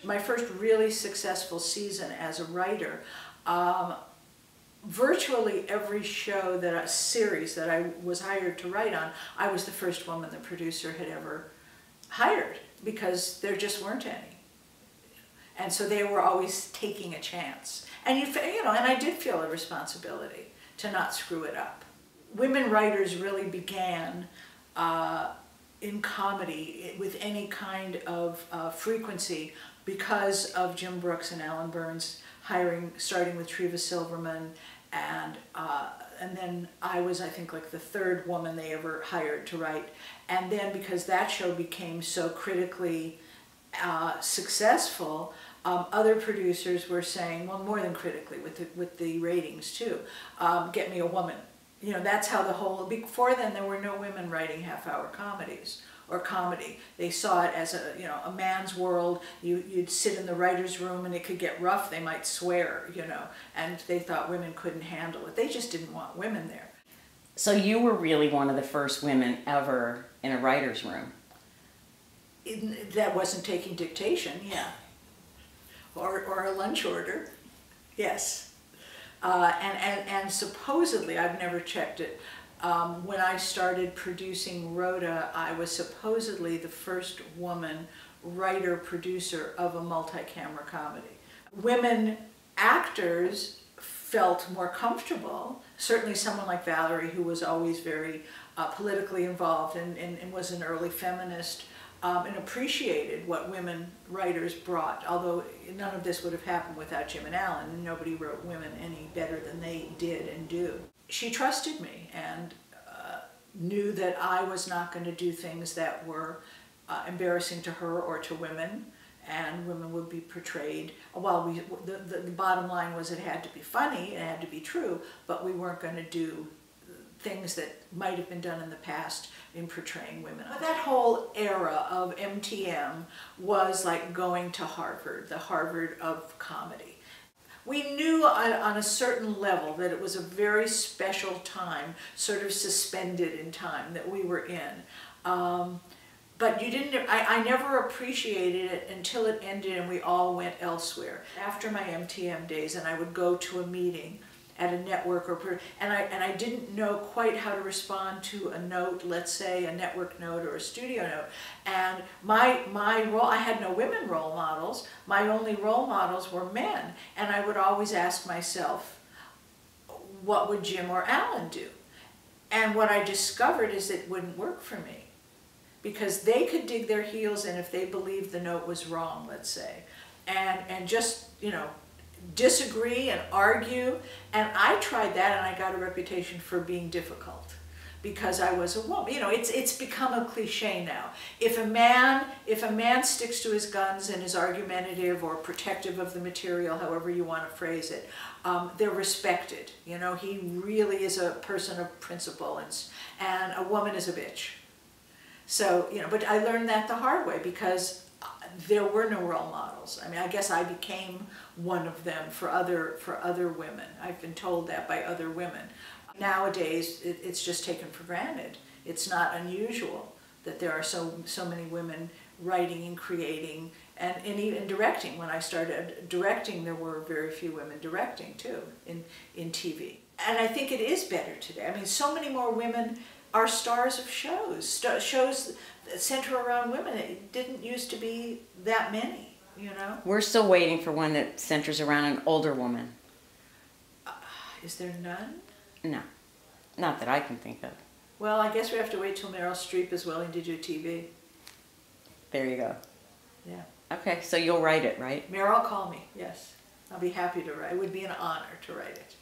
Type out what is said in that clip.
my first really successful season as a writer, virtually every series that I was hired to write on, I was the first woman the producer had ever hired, because there just weren't any. And so they were always taking a chance. And and I did feel a responsibility to not screw it up. Women writers really began in comedy with any kind of frequency because of Jim Brooks and Alan Burns starting with Treva Silverman, and then I was, I think, like the third woman they ever hired to write. And then because that show became so critically successful, other producers were saying, well, more than critically, with the ratings too, get me a woman. That's how before then there were no women writing half-hour comedies or comedy. They saw it as a man's world. You'd sit in the writer's room and it could get rough. They might swear, and they thought women couldn't handle it. They just didn't want women there. So you were really one of the first women ever in a writer's room. That wasn't taking dictation, yeah. Or a lunch order, yes. And supposedly, I've never checked it, when I started producing Rhoda, I was supposedly the first woman writer-producer of a multi-camera comedy. Women actors felt more comfortable. Certainly someone like Valerie, who was always very politically involved and was an early feminist, and appreciated what women writers brought, although none of this would have happened without Jim and Alan, and nobody wrote women any better than they did and do. She trusted me and knew that I was not going to do things that were embarrassing to her or to women, and women would be portrayed, well, the bottom line was it had to be funny, it had to be true, but we weren't going to do things that might have been done in the past in portraying women. But that whole era of MTM was like going to Harvard, the Harvard of comedy. We knew on a certain level that it was a very special time, sort of suspended in time, that we were in. But I never appreciated it until it ended and we all went elsewhere. After my MTM days, and I would go to a meeting at a network, and I didn't know quite how to respond to a note, let's say a network note or a studio note. And my role, I had no women role models. My only role models were men. And I would always ask myself, what would Jim or Alan do? And what I discovered is it wouldn't work for me, because they could dig their heels in if they believed the note was wrong, let's say, and just, disagree and argue. And I tried that, and I got a reputation for being difficult because I was a woman. It's become a cliche now. If a man sticks to his guns and is argumentative or protective of the material, however you want to phrase it, they're respected. He really is a person of principle, and a woman is a bitch. So, but I learned that the hard way because there were no role models. I mean, I guess I became one of them for other women. I've been told that by other women. Nowadays, it's just taken for granted. It's not unusual that there are so many women writing and creating and even directing. When I started directing, there were very few women directing too in TV. And I think it is better today. I mean, so many more women are stars of shows that center around women. It didn't used to be that many, We're still waiting for one that centers around an older woman. Is there none? No, not that I can think of. Well, I guess we have to wait till Meryl Streep is willing to do TV. There you go. Yeah. Okay, so you'll write it, right? Meryl, call me, yes. I'll be happy to write. It would be an honor to write it.